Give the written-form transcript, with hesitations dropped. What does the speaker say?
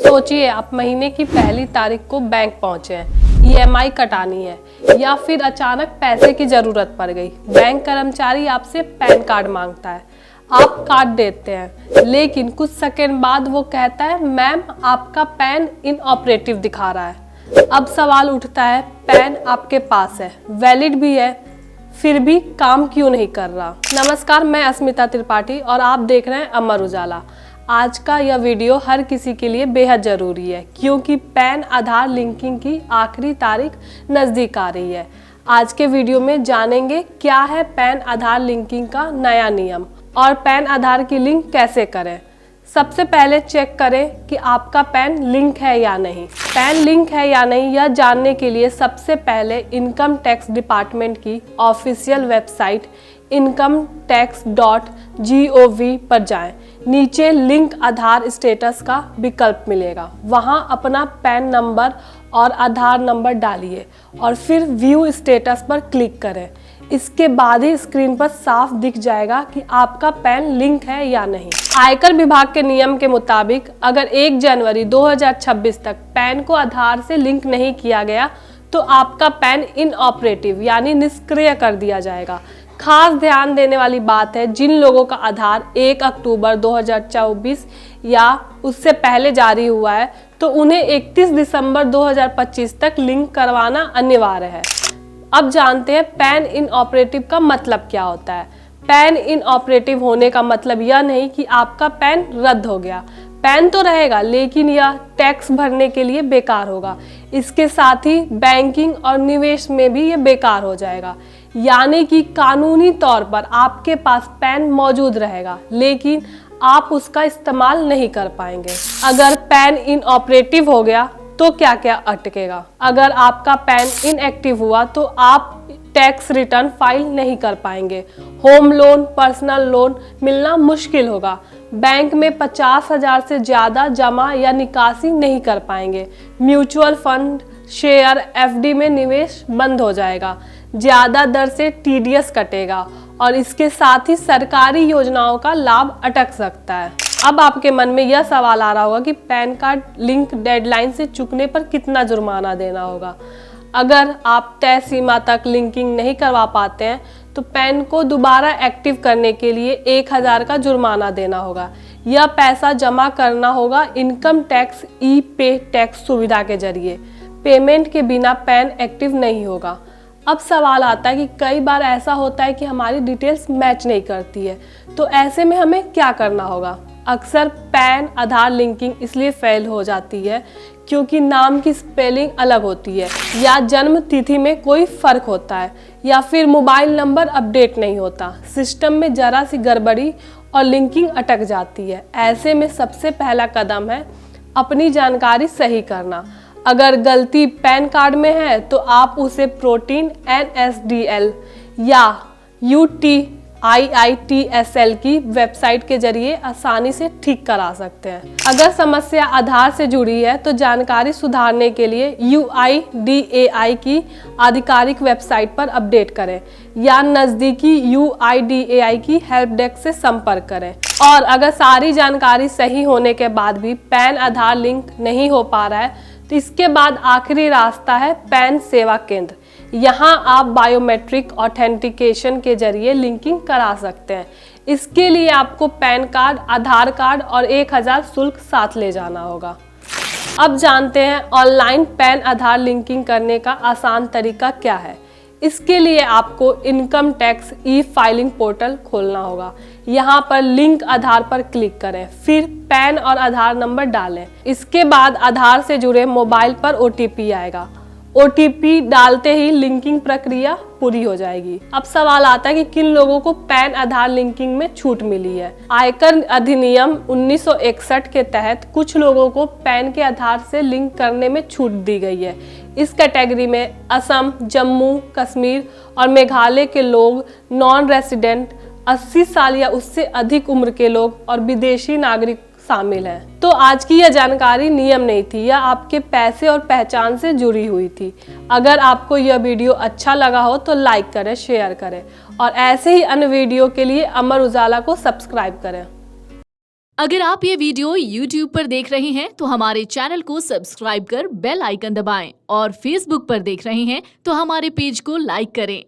सोचिए आप महीने की पहली तारीख को बैंक पहुंचे हैं, ईएमआई कटानी है या फिर अचानक पैसे की जरूरत पड़ गई। बैंक कर्मचारी आपसे पैन कार्ड मांगता है, आप कार्ड देते हैं, लेकिन कुछ सेकंड बाद वो कहता है मैम आपका पैन इनऑपरेटिव दिखा रहा है। अब सवाल उठता है, पैन आपके पास है, वैलिड भी है, फिर भी काम क्यों नहीं कर रहा। नमस्कार, मैं अस्मिता त्रिपाठी और आप देख रहे हैं अमर उजाला। आज का यह वीडियो हर किसी के लिए बेहद ज़रूरी है क्योंकि पैन आधार लिंकिंग की आखिरी तारीख नज़दीक आ रही है। आज के वीडियो में जानेंगे क्या है पैन आधार लिंकिंग का नया नियम और पैन आधार की लिंक कैसे करें। सबसे पहले चेक करें कि आपका पैन लिंक है या नहीं। पैन लिंक है या नहीं यह जानने के लिए सबसे पहले इनकम टैक्स डिपार्टमेंट की ऑफिशियल वेबसाइट incometax.gov पर जाएं। नीचे लिंक आधार स्टेटस का विकल्प मिलेगा, वहां अपना पैन नंबर और आधार नंबर डालिए और फिर व्यू स्टेटस पर क्लिक करें। इसके बाद ही स्क्रीन पर साफ दिख जाएगा कि आपका पैन लिंक है या नहीं। आयकर विभाग के नियम के मुताबिक अगर 1 जनवरी 2026 तक पैन को आधार से लिंक नहीं किया गया तो आपका पैन इनऑपरेटिव यानी निष्क्रिय कर दिया जाएगा। खास ध्यान देने वाली बात है, जिन लोगों का आधार 1 अक्टूबर 2024 या उससे पहले जारी हुआ है तो उन्हें 31 दिसंबर 2025 तक लिंक करवाना अनिवार्य है। अब जानते हैं पैन इनऑपरेटिव का मतलब क्या होता है। पैन इनऑपरेटिव होने का मतलब यह नहीं कि आपका पैन रद्द हो गया। पैन तो रहेगा लेकिन यह टैक्स भरने के लिए बेकार होगा। इसके साथ ही बैंकिंग और निवेश में भी ये बेकार हो जाएगा, यानी कि कानूनी तौर पर आपके पास पैन मौजूद रहेगा लेकिन आप उसका इस्तेमाल नहीं कर पाएंगे। अगर पैन इनऑपरेटिव हो गया तो क्या क्या अटकेगा। अगर आपका पैन इनएक्टिव हुआ तो आप टैक्स रिटर्न फाइल नहीं कर पाएंगे। होम लोन, पर्सनल लोन मिलना मुश्किल होगा। बैंक में 50,000 से ज़्यादा जमा या निकासी नहीं कर पाएंगे। म्यूचुअल फंड, शेयर, एफडी में निवेश बंद हो जाएगा। ज़्यादा दर से टीडीएस कटेगा और इसके साथ ही सरकारी योजनाओं का लाभ अटक सकता है। अब आपके मन में यह सवाल आ रहा होगा कि पैन कार्ड लिंक डेडलाइन से चूकने पर कितना जुर्माना देना होगा। अगर आप तय सीमा तक लिंकिंग नहीं करवा पाते हैं तो पैन को दोबारा एक्टिव करने के लिए 1000 का जुर्माना देना होगा। यह पैसा जमा करना होगा इनकम टैक्स ई पे टैक्स सुविधा के जरिए। पेमेंट के बिना पैन एक्टिव नहीं होगा। अब सवाल आता है कि कई बार ऐसा होता है कि हमारी डिटेल्स मैच नहीं करती है, तो ऐसे में हमें क्या करना होगा। अक्सर पैन आधार लिंकिंग इसलिए फेल हो जाती है क्योंकि नाम की स्पेलिंग अलग होती है या जन्म तिथि में कोई फ़र्क होता है या फिर मोबाइल नंबर अपडेट नहीं होता। सिस्टम में ज़रा सी गड़बड़ी और लिंकिंग अटक जाती है। ऐसे में सबसे पहला कदम है अपनी जानकारी सही करना। अगर गलती पैन कार्ड में है तो आप उसे प्रोटीन NSDL या UTIITSL की वेबसाइट के जरिए आसानी से ठीक करा सकते हैं। अगर समस्या आधार से जुड़ी है तो जानकारी सुधारने के लिए UIDAI की आधिकारिक वेबसाइट पर अपडेट करें या नज़दीकी UIDAI की हेल्प डेस्क से संपर्क करें। और अगर सारी जानकारी सही होने के बाद भी पैन आधार लिंक नहीं हो पा रहा है तो इसके बाद आखिरी रास्ता है पैन सेवा केंद्र। यहाँ आप बायोमेट्रिक ऑथेंटिकेशन के जरिए लिंकिंग करा सकते हैं। इसके लिए आपको पैन कार्ड, आधार कार्ड और 1000 शुल्क साथ ले जाना होगा। अब जानते हैं ऑनलाइन पैन आधार लिंकिंग करने का आसान तरीका क्या है। इसके लिए आपको income tax e filing portal खोलना होगा। यहाँ पर लिंक आधार पर क्लिक करें, फिर पैन और आधार नंबर डालें। इसके बाद आधार से जुड़े मोबाइल पर OTP आएगा। OTP डालते ही लिंकिंग प्रक्रिया पूरी हो जाएगी। अब सवाल आता है कि किन लोगों को पैन आधार लिंकिंग में छूट मिली है। आयकर अधिनियम 1961 के तहत कुछ लोगों को पैन के आधार से लिंक करने में छूट दी गई है। इस कैटेगरी में असम, जम्मू कश्मीर और मेघालय के लोग, नॉन रेसिडेंट, 80 साल या उससे अधिक उम्र के लोग और विदेशी नागरिक शामिल हैं। तो आज की यह जानकारी नियम नहीं थी, यह आपके पैसे और पहचान से जुड़ी हुई थी। अगर आपको यह वीडियो अच्छा लगा हो तो लाइक करें, शेयर करें और ऐसे ही अन्य वीडियो के लिए अमर उजाला को सब्सक्राइब करें। अगर आप ये वीडियो YouTube पर देख रहे हैं तो हमारे चैनल को सब्सक्राइब कर बेल आइकन दबाएं और Facebook पर देख रहे हैं तो हमारे पेज को लाइक करें।